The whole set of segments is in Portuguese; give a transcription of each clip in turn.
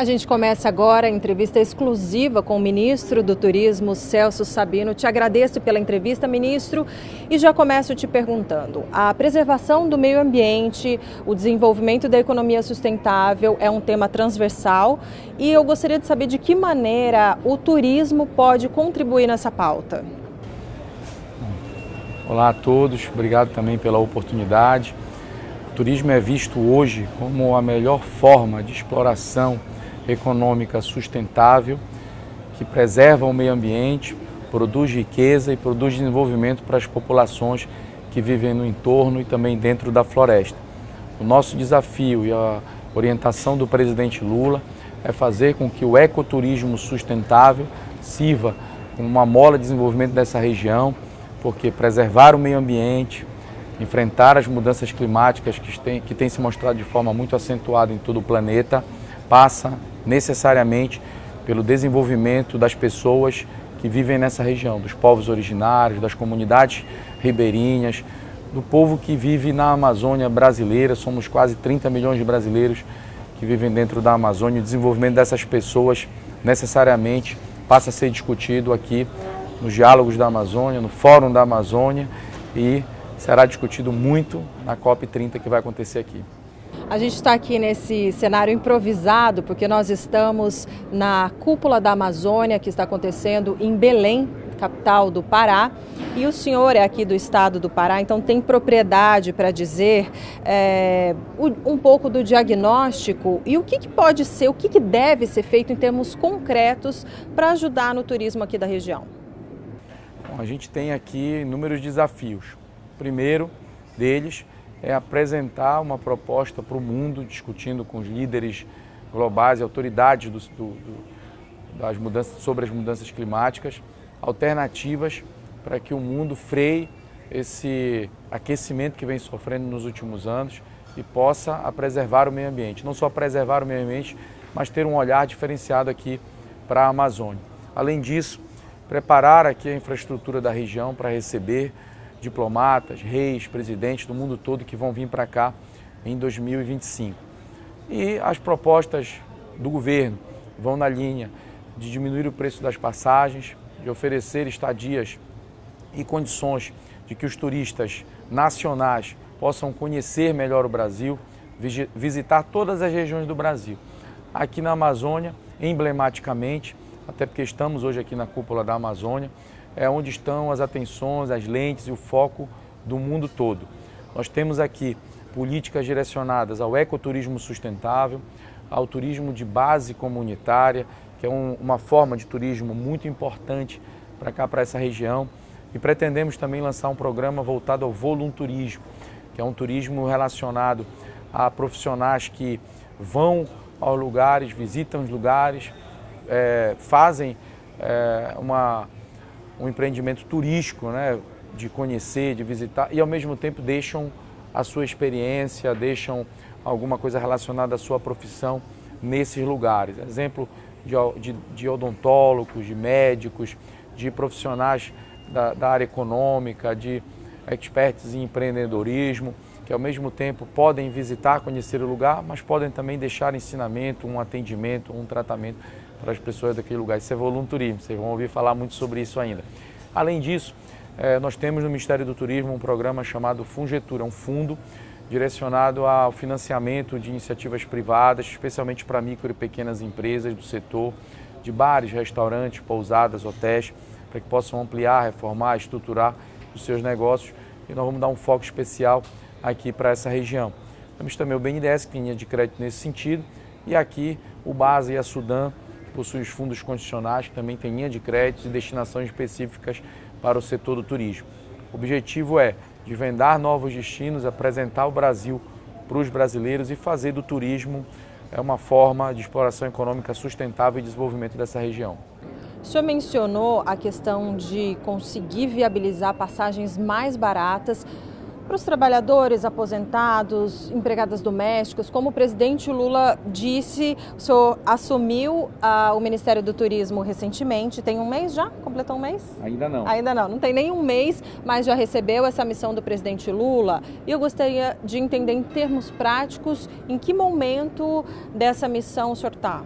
A gente começa agora a entrevista exclusiva com o ministro do Turismo, Celso Sabino. Te agradeço pela entrevista, ministro, e já começo te perguntando. A preservação do meio ambiente, o desenvolvimento da economia sustentável é um tema transversal e eu gostaria de saber de que maneira o turismo pode contribuir nessa pauta. Olá a todos, obrigado também pela oportunidade. O turismo é visto hoje como a melhor forma de exploração econômica sustentável, que preserva o meio ambiente, produz riqueza e produz desenvolvimento para as populações que vivem no entorno e também dentro da floresta. O nosso desafio e a orientação do presidente Lula é fazer com que o ecoturismo sustentável sirva como uma mola de desenvolvimento dessa região, porque preservar o meio ambiente, enfrentar as mudanças climáticas que têm se mostrado de forma muito acentuada em todo o planeta, passa necessariamente pelo desenvolvimento das pessoas que vivem nessa região, dos povos originários, das comunidades ribeirinhas, do povo que vive na Amazônia brasileira. Somos quase 30 milhões de brasileiros que vivem dentro da Amazônia. O desenvolvimento dessas pessoas necessariamente passa a ser discutido aqui nos Diálogos da Amazônia, no Fórum da Amazônia, e será discutido muito na COP30 que vai acontecer aqui. A gente está aqui nesse cenário improvisado porque nós estamos na Cúpula da Amazônia, que está acontecendo em Belém, capital do Pará, e o senhor é aqui do estado do Pará, então tem propriedade para dizer um pouco do diagnóstico e o que pode ser, o que deve ser feito em termos concretos para ajudar no turismo aqui da região. Bom, a gente tem aqui inúmeros desafios. O primeiro deles é apresentar uma proposta para o mundo, discutindo com os líderes globais e autoridades das mudanças, sobre as mudanças climáticas, alternativas para que o mundo freie esse aquecimento que vem sofrendo nos últimos anos e possa preservar o meio ambiente. Não só preservar o meio ambiente, mas ter um olhar diferenciado aqui para a Amazônia. Além disso, preparar aqui a infraestrutura da região para receber diplomatas, reis, presidentes do mundo todo que vão vir para cá em 2025. E as propostas do governo vão na linha de diminuir o preço das passagens, de oferecer estadias e condições de que os turistas nacionais possam conhecer melhor o Brasil, visitar todas as regiões do Brasil. Aqui na Amazônia, emblematicamente, até porque estamos hoje aqui na Cúpula da Amazônia, é onde estão as atenções, as lentes e o foco do mundo todo. Nós temos aqui políticas direcionadas ao ecoturismo sustentável, ao turismo de base comunitária, que é uma forma de turismo muito importante para cá, para essa região. E pretendemos também lançar um programa voltado ao volunturismo, que é um turismo relacionado a profissionais que vão aos lugares, visitam os lugares, fazem um empreendimento turístico, né, de conhecer, de visitar, e ao mesmo tempo deixam a sua experiência, deixam alguma coisa relacionada à sua profissão nesses lugares. Exemplo de odontólogos, de médicos, de profissionais da área econômica, de experts em empreendedorismo, que ao mesmo tempo podem visitar, conhecer o lugar, mas podem também deixar ensinamento, um atendimento, um tratamento para as pessoas daquele lugar. Isso é volunturismo, vocês vão ouvir falar muito sobre isso ainda. Além disso, nós temos no Ministério do Turismo um programa chamado Fungetura, um fundo direcionado ao financiamento de iniciativas privadas, especialmente para micro e pequenas empresas do setor, de bares, restaurantes, pousadas, hotéis, para que possam ampliar, reformar, estruturar os seus negócios, e nós vamos dar um foco especial aqui para essa região. Temos também o BNDES, que tem linha de crédito nesse sentido, e aqui o BASA e a Sudan, possui os fundos condicionais, que também tem linha de créditos e destinações específicas para o setor do turismo. O objetivo é desvendar novos destinos, apresentar o Brasil para os brasileiros e fazer do turismo uma forma de exploração econômica sustentável e desenvolvimento dessa região. O senhor mencionou a questão de conseguir viabilizar passagens mais baratas para os trabalhadores, aposentados, empregadas domésticas. Como o presidente Lula disse, o senhor assumiu o Ministério do Turismo recentemente. Tem um mês já? Completou um mês? Ainda não. Ainda não. Não tem nem um mês, mas já recebeu essa missão do presidente Lula. E eu gostaria de entender em termos práticos em que momento dessa missão o senhor está.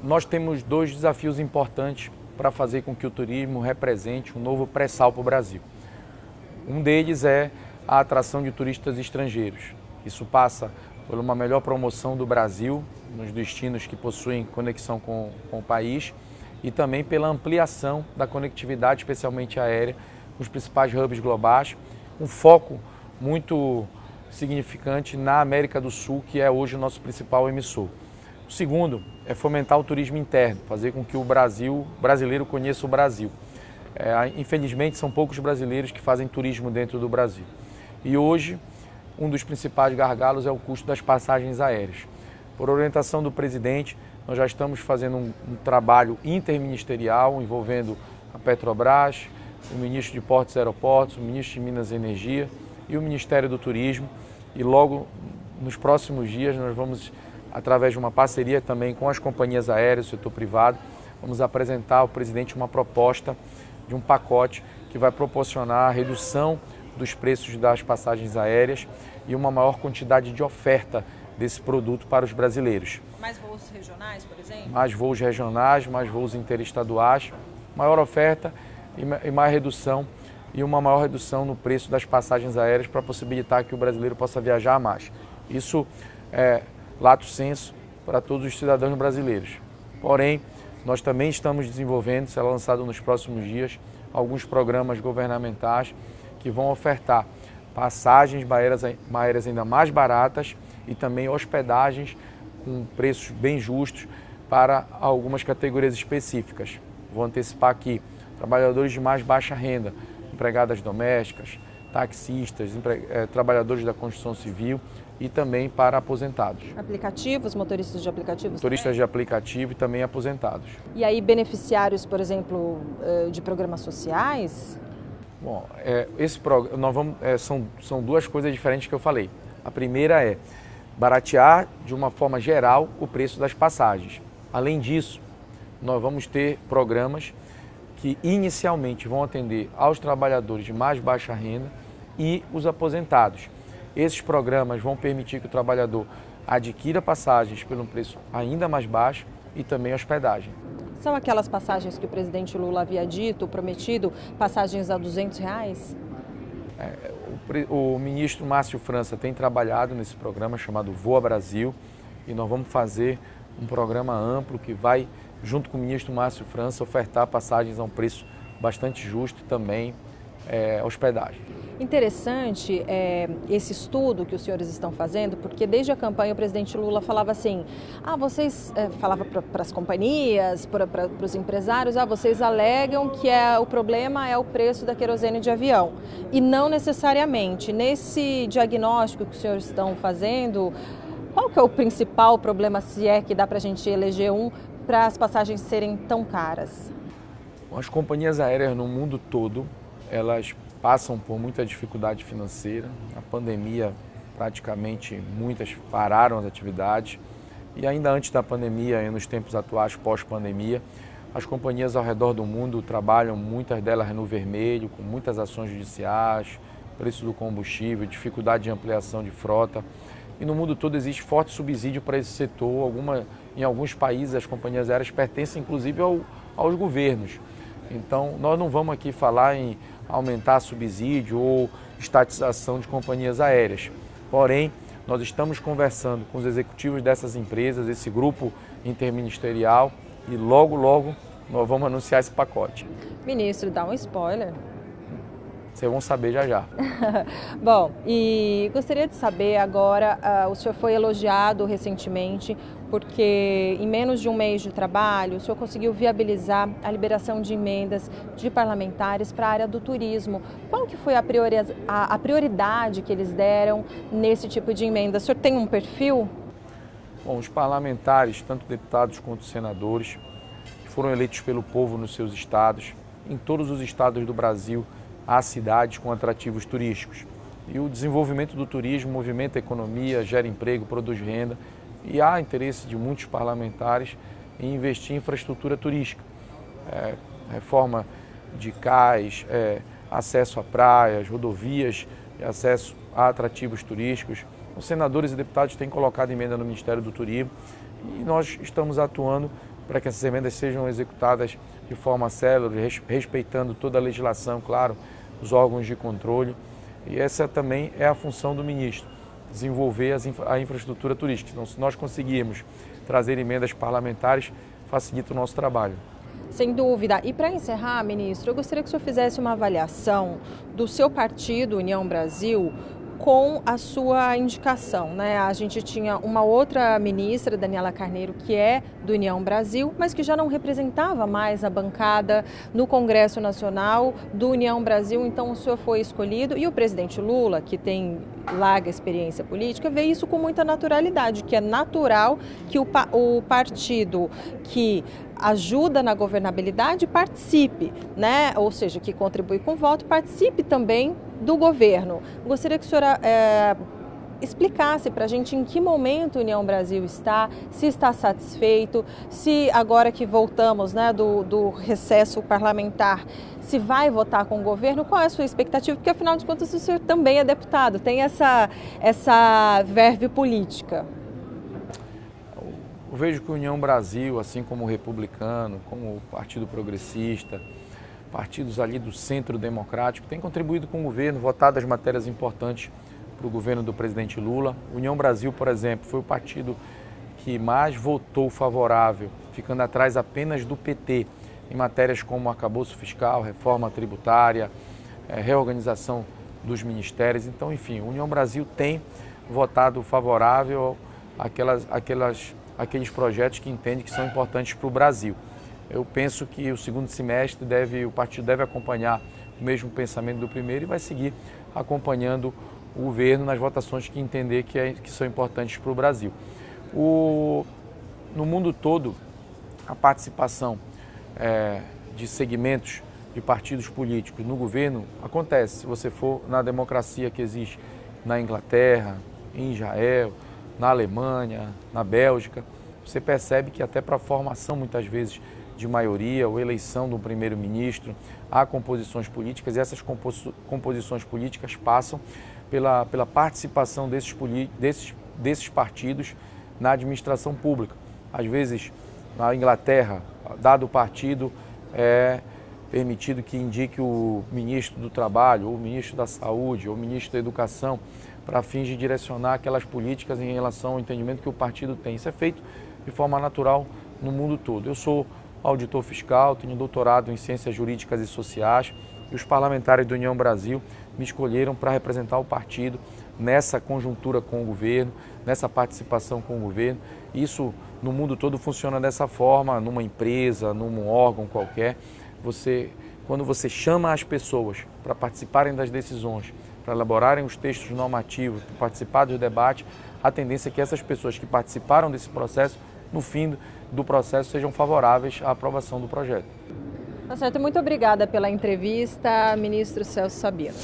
Nós temos dois desafios importantes para fazer com que o turismo represente um novo pré-sal para o Brasil. Um deles é a atração de turistas estrangeiros. Isso passa por uma melhor promoção do Brasil nos destinos que possuem conexão com o país e também pela ampliação da conectividade, especialmente aérea, com os principais hubs globais, um foco muito significante na América do Sul, que é hoje o nosso principal emissor. O segundo é fomentar o turismo interno, fazer com que o brasileiro conheça o Brasil. Infelizmente, são poucos brasileiros que fazem turismo dentro do Brasil. E hoje, um dos principais gargalos é o custo das passagens aéreas. Por orientação do presidente, nós já estamos fazendo um trabalho interministerial envolvendo a Petrobras, o ministro de Portos e Aeroportos, o ministro de Minas e Energia e o Ministério do Turismo. E logo, nos próximos dias, nós vamos, através de uma parceria também com as companhias aéreas, o setor privado, vamos apresentar ao presidente uma proposta de um pacote que vai proporcionar a redução dos preços das passagens aéreas e uma maior quantidade de oferta desse produto para os brasileiros. Mais voos regionais, por exemplo? Mais voos regionais, mais voos interestaduais, maior oferta e mais redução e uma maior redução no preço das passagens aéreas para possibilitar que o brasileiro possa viajar mais. Isso é lato sensu para todos os cidadãos brasileiros. Porém, nós também estamos desenvolvendo, será lançado nos próximos dias, alguns programas governamentais que vão ofertar passagens aéreas ainda mais baratas e também hospedagens com preços bem justos para algumas categorias específicas. Vou antecipar aqui, trabalhadores de mais baixa renda, empregadas domésticas, taxistas, trabalhadores da construção civil e também para aposentados. Aplicativos, motoristas de aplicativos? Motoristas de aplicativo e também aposentados. E aí beneficiários, por exemplo, de programas sociais? Bom, são duas coisas diferentes que eu falei. A primeira é baratear de uma forma geral o preço das passagens. Além disso, nós vamos ter programas que inicialmente vão atender aos trabalhadores de mais baixa renda e os aposentados. Esses programas vão permitir que o trabalhador adquira passagens por um preço ainda mais baixo e também hospedagem. São aquelas passagens que o presidente Lula havia dito, prometido, passagens a R$200? O ministro Márcio França tem trabalhado nesse programa chamado Voa Brasil e nós vamos fazer um programa amplo que vai, junto com o ministro Márcio França, ofertar passagens a um preço bastante justo e também hospedagem. Interessante esse estudo que os senhores estão fazendo, porque desde a campanha o presidente Lula falava assim, falava para as companhias, para os empresários, vocês alegam que o problema é o preço da querosene de avião. E não necessariamente. Nesse diagnóstico que os senhores estão fazendo, qual que é o principal problema, se é que dá para a gente eleger para as passagens serem tão caras? As companhias aéreas no mundo todo, elas passam por muita dificuldade financeira. A pandemia, praticamente muitas pararam as atividades. E ainda antes da pandemia e nos tempos atuais, pós-pandemia, as companhias ao redor do mundo trabalham, muitas delas no vermelho, com muitas ações judiciais, preço do combustível, dificuldade de ampliação de frota. E no mundo todo existe forte subsídio para esse setor. Em alguns países as companhias aéreas pertencem inclusive aos governos. Então nós não vamos aqui falar em aumentar subsídio ou estatização de companhias aéreas. Porém, nós estamos conversando com os executivos dessas empresas, esse grupo interministerial, e logo, logo nós vamos anunciar esse pacote. Ministro, dá um spoiler. Vocês vão saber já já. Bom, e gostaria de saber agora, o senhor foi elogiado recentemente porque em menos de um mês de trabalho o senhor conseguiu viabilizar a liberação de emendas de parlamentares para a área do turismo. Qual que foi a prioridade que eles deram nesse tipo de emenda? O senhor tem um perfil? Bom, os parlamentares, tanto deputados quanto senadores, que foram eleitos pelo povo nos seus estados, em todos os estados do Brasil, há cidades com atrativos turísticos. E o desenvolvimento do turismo movimenta a economia, gera emprego, produz renda. E há interesse de muitos parlamentares em investir em infraestrutura turística. Reforma de cais, acesso a praias, rodovias, acesso a atrativos turísticos. Os senadores e deputados têm colocado emenda no Ministério do Turismo e nós estamos atuando para que essas emendas sejam executadas de forma célere, respeitando toda a legislação, claro, os órgãos de controle. E essa também é a função do ministro, desenvolver a infraestrutura turística. Então, se nós conseguirmos trazer emendas parlamentares, facilita o nosso trabalho. Sem dúvida. E para encerrar, ministro, eu gostaria que o senhor fizesse uma avaliação do seu partido, União Brasil, com a sua indicação, né? A gente tinha uma outra ministra, Daniela Carneiro, que é do União Brasil, mas que já não representava mais a bancada no Congresso Nacional do União Brasil, então o senhor foi escolhido. E o presidente Lula, que tem larga experiência política, vê isso com muita naturalidade, que é natural que o partido que ajuda na governabilidade participe, né? Ou seja, que contribui com o voto, participe também do governo. Gostaria que a senhora explicasse para a gente em que momento a União Brasil está, se está satisfeito, se agora que voltamos, né, do recesso parlamentar, se vai votar com o governo, qual é a sua expectativa? Porque afinal de contas o senhor também é deputado, tem essa verve política. Eu vejo que a União Brasil, assim como o Republicano, como o Partido Progressista, partidos ali do Centro Democrático, tem contribuído com o governo, votado as matérias importantes para o governo do presidente Lula. União Brasil, por exemplo, foi o partido que mais votou favorável, ficando atrás apenas do PT, em matérias como arcabouço fiscal, reforma tributária, reorganização dos ministérios. Então, enfim, a União Brasil tem votado favorável àqueles projetos que entende que são importantes para o Brasil. Eu penso que o segundo semestre o partido deve acompanhar o mesmo pensamento do primeiro e vai seguir acompanhando o governo nas votações que entender que são importantes para o Brasil. No mundo todo, a participação de segmentos de partidos políticos no governo acontece. Se você for na democracia que existe na Inglaterra, em Israel, na Alemanha, na Bélgica, você percebe que até para a formação, muitas vezes, de maioria ou eleição do primeiro-ministro, há composições políticas e essas composições políticas passam pela participação desses partidos na administração pública. Às vezes, na Inglaterra, dado o partido, é permitido que indique o ministro do Trabalho, ou o ministro da Saúde, ou o ministro da Educação, para fins de direcionar aquelas políticas em relação ao entendimento que o partido tem. Isso é feito de forma natural no mundo todo. Eu sou auditor fiscal, tenho doutorado em Ciências Jurídicas e Sociais e os parlamentares da União Brasil me escolheram para representar o partido nessa conjuntura com o governo, nessa participação com o governo. Isso no mundo todo funciona dessa forma, numa empresa, num órgão qualquer. Quando você chama as pessoas para participarem das decisões, para elaborarem os textos normativos, para participar do debate, a tendência é que essas pessoas que participaram desse processo, no fim do processo, sejam favoráveis à aprovação do projeto. Tá certo, muito obrigada pela entrevista, ministro Celso Sabino.